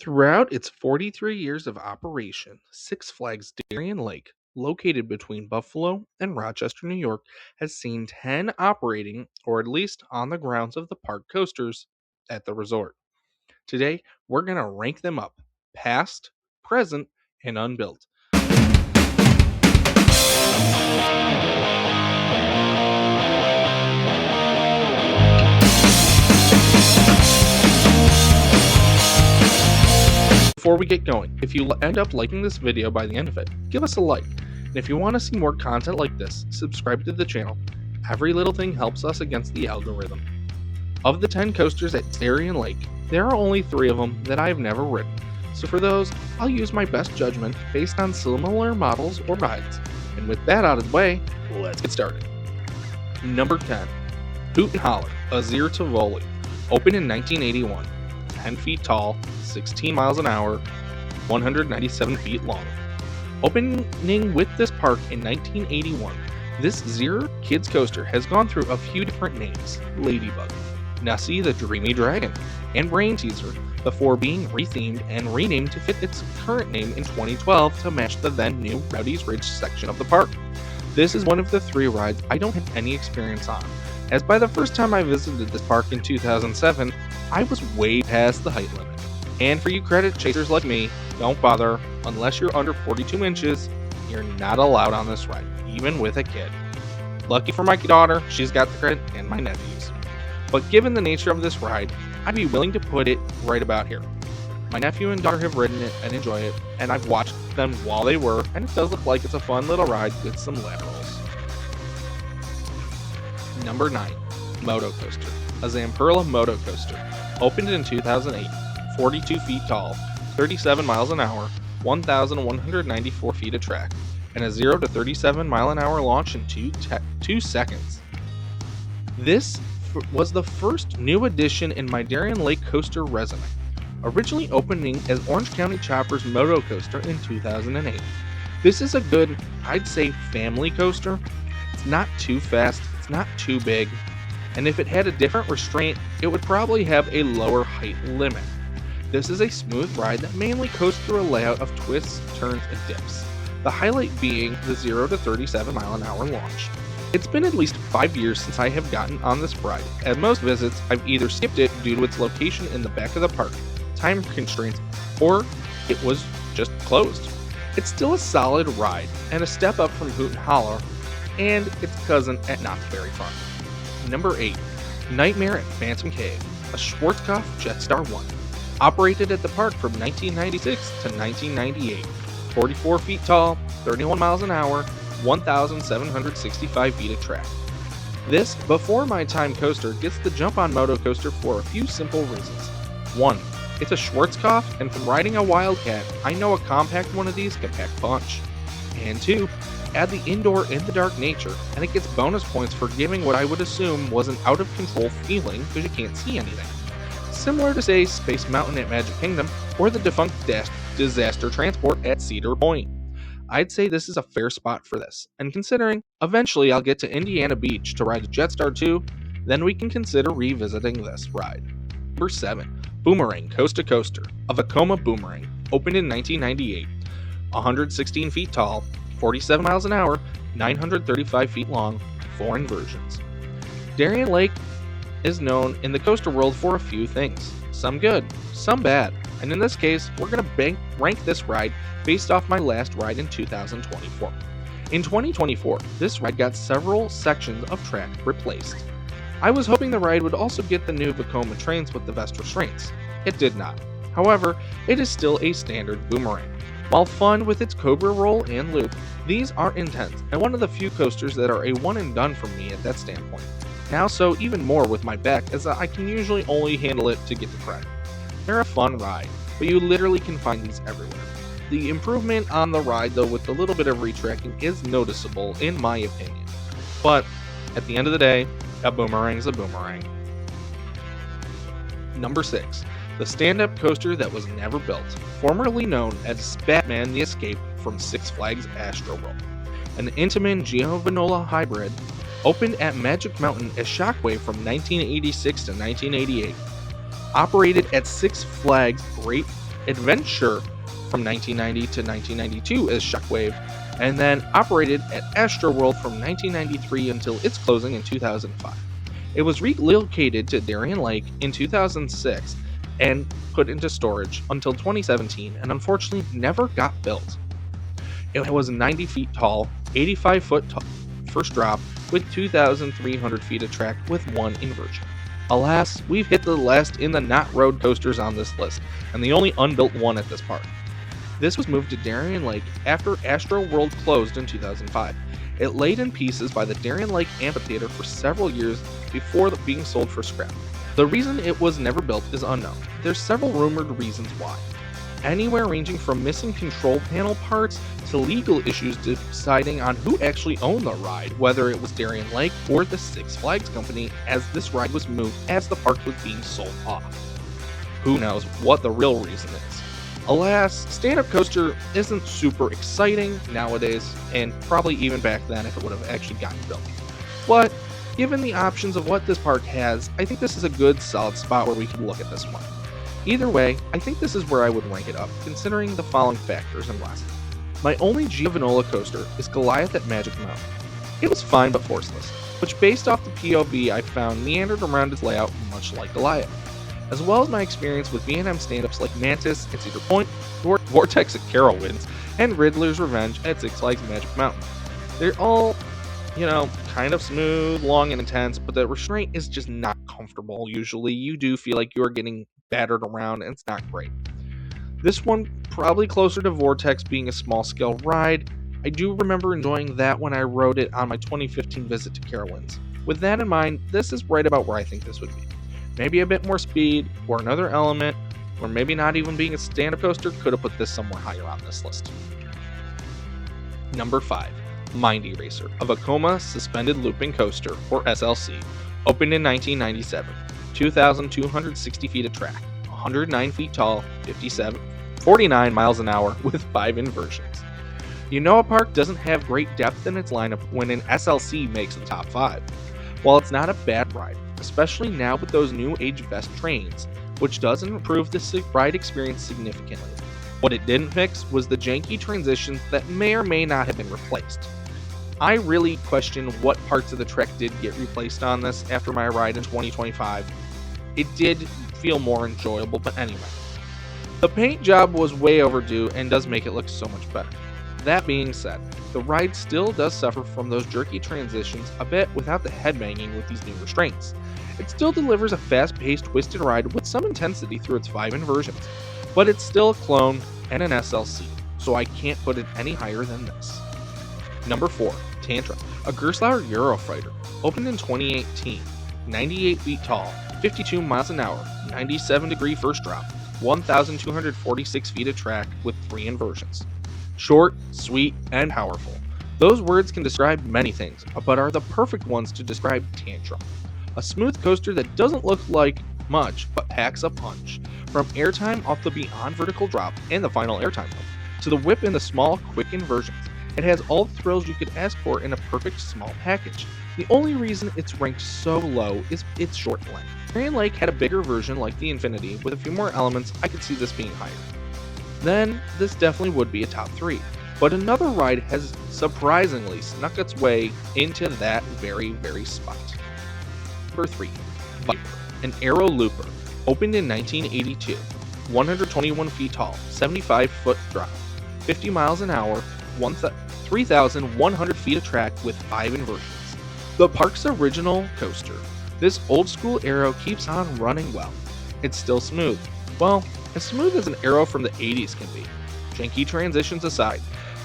Throughout its 43 years of operation, Six Flags Darien Lake, located between Buffalo and Rochester, New York, has seen 10 operating, or at least on the grounds of the park coasters, at the resort. Today, we're going to rank them up past, present, and unbuilt. Before we get going, if you end up liking this video by the end of it, give us a like. And if you want to see more content like this, subscribe to the channel. Every little thing helps us against the algorithm. Of the 10 coasters at Darien Lake, there are only 3 of them that I have never ridden. So for those, I'll use my best judgment based on similar models or rides. And with that out of the way, let's get started. Number 10. Hoot and Holler, a Zero to Volley. Opened in 1981. 10 feet tall, 16 miles an hour, 197 feet long. Opening with this park in 1981, this Zero Kids coaster has gone through a few different names: Ladybug, Nessie the Dreamy Dragon, and Brain Teaser, before being rethemed and renamed to fit its current name in 2012 to match the then new Rowdy's Ridge section of the park. This is one of the 3 rides I don't have any experience on, as by the first time I visited this park in 2007, I was way past the height limit. And for you credit chasers like me, don't bother. Unless you're under 42 inches, you're not allowed on this ride, even with a kid. Lucky for my daughter, she's got the credit, and my nephews. But given the nature of this ride, I'd be willing to put it right about here. My nephew and daughter have ridden it and enjoy it, and I've watched them while they were, and it does look like it's a fun little ride with some laterals. Number 9. Moto Coaster, a Zamperla Moto Coaster. Opened in 2008, 42 feet tall, 37 miles an hour, 1,194 feet of track, and a 0 to 37 mile an hour launch in 2 seconds. This was the first new addition in my Darien Lake coaster resume, originally opening as Orange County Chopper's Moto Coaster in 2008. This is a good, I'd say, family coaster. It's not too fast, it's not too big, and if it had a different restraint, it would probably have a lower height limit. This is a smooth ride that mainly coasts through a layout of twists, turns, and dips, the highlight being the 0 to 37 mile an hour launch. It's been at least 5 years since I have gotten on this ride. At most visits, I've either skipped it due to its location in the back of the park, time constraints, or it was just closed. It's still a solid ride, and a step up from Hoot and Holler, and its cousin at Knott's Berry Farm. Number 8. Nightmare at Phantom Cave, a Schwarzkopf Jetstar 1. Operated at the park from 1996 to 1998. 44 feet tall, 31 miles an hour, 1,765 feet of track. This before my time coaster gets the jump on Moto Coaster for a few simple reasons. 1. It's a Schwarzkopf, and from riding a Wildcat, I know a compact one of these can pack punch. And 2. Add the indoor in the dark nature, and it gets bonus points for giving what I would assume was an out of control feeling because you can't see anything. Similar to, say, Space Mountain at Magic Kingdom, or the defunct Disaster Transport at Cedar Point. I'd say this is a fair spot for this, and considering eventually I'll get to Indiana Beach to ride a Jetstar 2, then we can consider revisiting this ride. Number 7. Boomerang Coast to Coaster, a Vekoma Boomerang, opened in 1998. 116 feet tall, 47 miles an hour, 935 feet long, 4 inversions. Darien Lake is known in the coaster world for a few things, some good, some bad, and in this case, we're going to rank this ride based off my last ride in 2024. In 2024, this ride got several sections of track replaced. I was hoping the ride would also get the new Vekoma trains with the vest restraints. It did not. However, it is still a standard Boomerang. While fun with its Cobra roll and loop, these are intense and one of the few coasters that are a one and done for me at that standpoint. Now so even more with my back, as I can usually only handle it to get to crowd. They're a fun ride, but you literally can find these everywhere. The improvement on the ride, though, with a little bit of retracking is noticeable in my opinion. But at the end of the day, a boomerang is a boomerang. Number 6. The stand-up coaster that was never built, formerly known as Batman the Escape from Six Flags Astroworld. An Intamin Giovanola hybrid, opened at Magic Mountain as Shockwave from 1986 to 1988. Operated at Six Flags Great Adventure from 1990 to 1992 as Shockwave, and then operated at Astroworld from 1993 until its closing in 2005. It was relocated to Darien Lake in 2006 and put into storage until 2017 and unfortunately never got built. It was 90 feet tall, 85 foot first drop with 2,300 feet of track with one inversion. Alas, we've hit the last in the not road coasters on this list, and the only unbuilt one at this park. This was moved to Darien Lake after Astro World closed in 2005. It laid in pieces by the Darien Lake Amphitheater for several years before being sold for scrap. The reason it was never built is unknown. There's several rumored reasons why. Anywhere ranging from missing control panel parts to legal issues deciding on who actually owned the ride, whether it was Darien Lake or the Six Flags Company, as this ride was moved as the park was being sold off. Who knows what the real reason is. Alas, stand-up coaster isn't super exciting nowadays, and probably even back then if it would have actually gotten built. But given the options of what this park has, I think this is a good solid spot where we can look at this one. Either way, I think this is where I would rank it up, considering the following factors and less. My only Giovanola coaster is Goliath at Magic Mountain. It was fine but forceless, which based off the POV I found meandered around its layout much like Goliath, as well as my experience with B&M stand-ups like Mantis at Cedar Point, Vortex at Carowinds, and Riddler's Revenge at Six Flags Magic Mountain. They're all, kind of smooth, long, and intense, but the restraint is just not comfortable usually. You do feel like you're getting battered around, and it's not great. This one, probably closer to Vortex being a small-scale ride. I do remember enjoying that when I rode it on my 2015 visit to Carowinds. With that in mind, this is right about where I think this would be. Maybe a bit more speed, or another element, or maybe not even being a stand-up coaster could have put this somewhere higher on this list. Number 5. Mind Eraser, a Vekoma Suspended Looping Coaster, or SLC, opened in 1997. 2,260 feet of track, 109 feet tall, 49 miles an hour with 5 inversions. A park doesn't have great depth in its lineup when an SLC makes the top 5. While it's not a bad ride, especially now with those new age vest trains, which does improve the ride experience significantly. What it didn't fix was the janky transitions that may or may not have been replaced. I really question what parts of the trek did get replaced on this after my ride in 2025. It did feel more enjoyable, but anyway. The paint job was way overdue and does make it look so much better. That being said, the ride still does suffer from those jerky transitions a bit without the headbanging with these new restraints. It still delivers a fast-paced, twisted ride with some intensity through its 5 inversions, but it's still a clone and an SLC, so I can't put it any higher than this. Number 4. Tantrum, a Gerstlauer Eurofighter, opened in 2018, 98 feet tall, 52 miles an hour, 97 degree first drop, 1,246 feet of track with 3 inversions. Short, sweet, and powerful. Those words can describe many things, but are the perfect ones to describe Tantrum. A smooth coaster that doesn't look like much, but packs a punch. From airtime off the beyond vertical drop and the final airtime mode, to the whip and the small, quick inversions. It has all the thrills you could ask for in a perfect small package. The only reason it's ranked so low is its short length. Darien Lake had a bigger version like the Infinity, with a few more elements. I could see this being higher. Then, this definitely would be a top 3. But another ride has surprisingly snuck its way into that very, very spot. Number 3. Viper, an Aero Looper, opened in 1982. 121 feet tall, 75 foot drop, 50 miles an hour, 3,100 feet of track with 5 inversions. The park's original coaster, this old school Aero keeps on running well. It's still smooth. Well, as smooth as an Aero from the 80s can be. Janky transitions aside,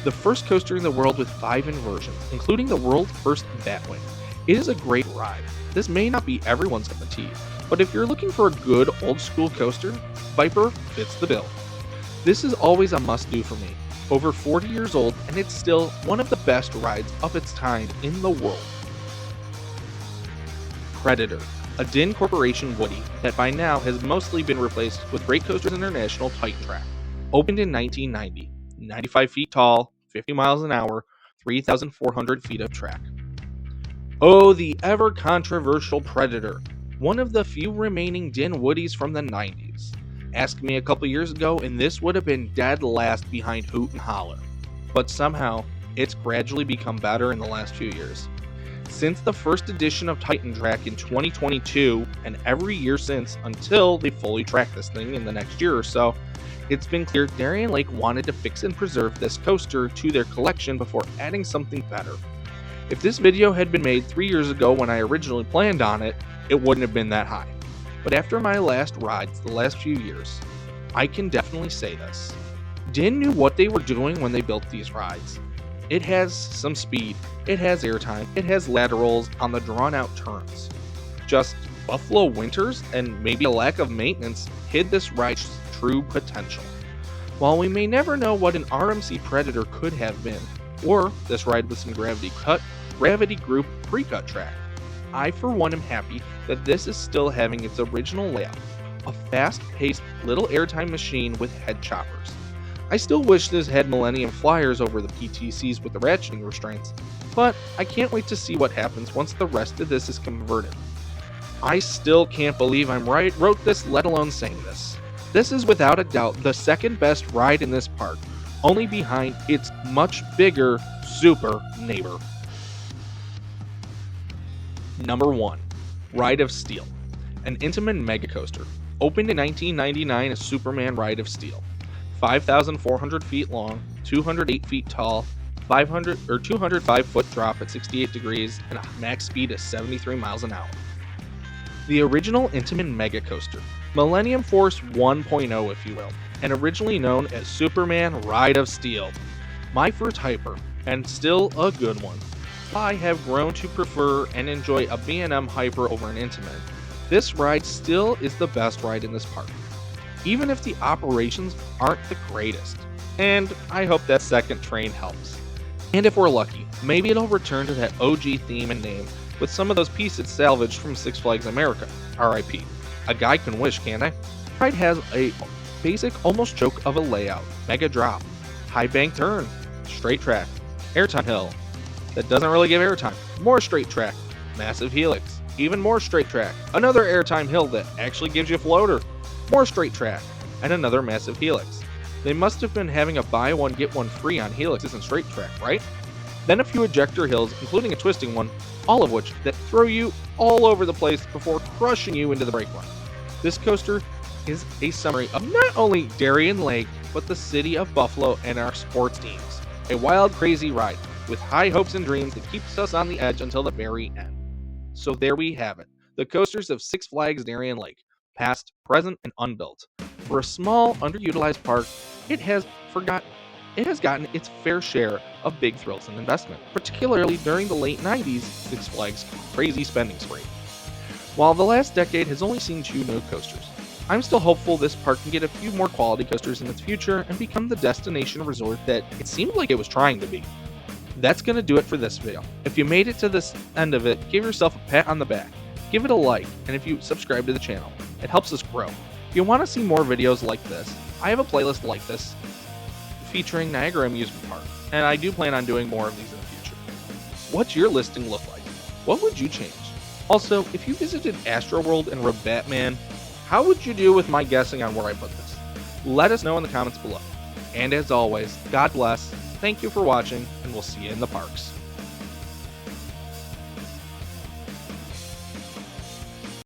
the first coaster in the world with 5 inversions, including the world's first Batwing. It is a great ride. This may not be everyone's cup of tea, but if you're looking for a good old school coaster, Viper fits the bill. This is always a must-do for me. Over 40 years old, and it's still one of the best rides of its kind in the world. Predator, a Din Corporation Woody that by now has mostly been replaced with Great Coasters International Titan Track. Opened in 1990, 95 feet tall, 50 miles an hour, 3,400 feet of track. Oh, the ever-controversial Predator, one of the few remaining Din Woodies from the 90s. Ask me a couple years ago, and this would have been dead last behind Hoot and Holler. But somehow, it's gradually become better in the last few years. Since the first edition of Titan Track in 2022, and every year since until they fully track this thing in the next year or so, it's been clear Darien Lake wanted to fix and preserve this coaster to their collection before adding something better. If this video had been made 3 years ago when I originally planned on it, it wouldn't have been that high. But after my last rides the last few years, I can definitely say this. Din knew what they were doing when they built these rides. It has some speed, it has airtime, it has laterals on the drawn out turns. Just Buffalo winters and maybe a lack of maintenance hid this ride's true potential. While we may never know what an RMC Predator could have been, or this ride with some gravity group pre-cut track, I for one am happy that this is still having its original layout, a fast-paced little airtime machine with head choppers. I still wish this had Millennium Flyers over the PTCs with the ratcheting restraints, but I can't wait to see what happens once the rest of this is converted. I still can't believe I wrote this, let alone saying this. This is without a doubt the second best ride in this park, only behind its much bigger super neighbor. Number 1. Ride of Steel, an Intamin mega coaster, opened in 1999 as Superman Ride of Steel. 5,400 feet long, 208 feet tall, 205-foot drop at 68 degrees, and a max speed of 73 miles an hour. The original Intamin mega coaster, Millennium Force 1.0 if you will, and originally known as Superman Ride of Steel. My first hyper, and still a good one. I have grown to prefer and enjoy a B&M hyper over an Intamin. This ride still is the best ride in this park, even if the operations aren't the greatest. And I hope that second train helps. And if we're lucky, maybe it'll return to that OG theme and name with some of those pieces salvaged from Six Flags America, RIP. A guy can wish, can't I? The ride has a basic almost joke of a layout, mega drop, high bank turn, straight track, airtime hill that doesn't really give airtime, more straight track, massive helix, even more straight track, another airtime hill that actually gives you a floater, more straight track, and another massive helix. They must have been having a buy one get one free on helixes and straight track, right? Then a few ejector hills, including a twisting one, all of which that throw you all over the place before crushing you into the brake line. This coaster is a summary of not only Darien Lake, but the city of Buffalo and our sports teams. A wild, crazy ride with high hopes and dreams that keeps us on the edge until the very end. So there we have it, the coasters of Six Flags Darien Lake, past, present, and unbuilt. For a small, underutilized park, it has gotten its fair share of big thrills and investment, particularly during the late 90s Six Flags crazy spending spree. While the last decade has only seen 2 new coasters, I'm still hopeful this park can get a few more quality coasters in its future and become the destination resort that it seemed like it was trying to be. That's going to do it for this video. If you made it to this end of it, give yourself a pat on the back, give it a like, and if you subscribe to the channel, it helps us grow. If you want to see more videos like this, I have a playlist like this featuring Niagara Amusement Park, and I do plan on doing more of these in the future. What's your listing look like? What would you change? Also, if you visited Astroworld and rode Batman, how would you do with my guessing on where I put this? Let us know in the comments below. And as always, God bless, thank you for watching, and we'll see you in the parks.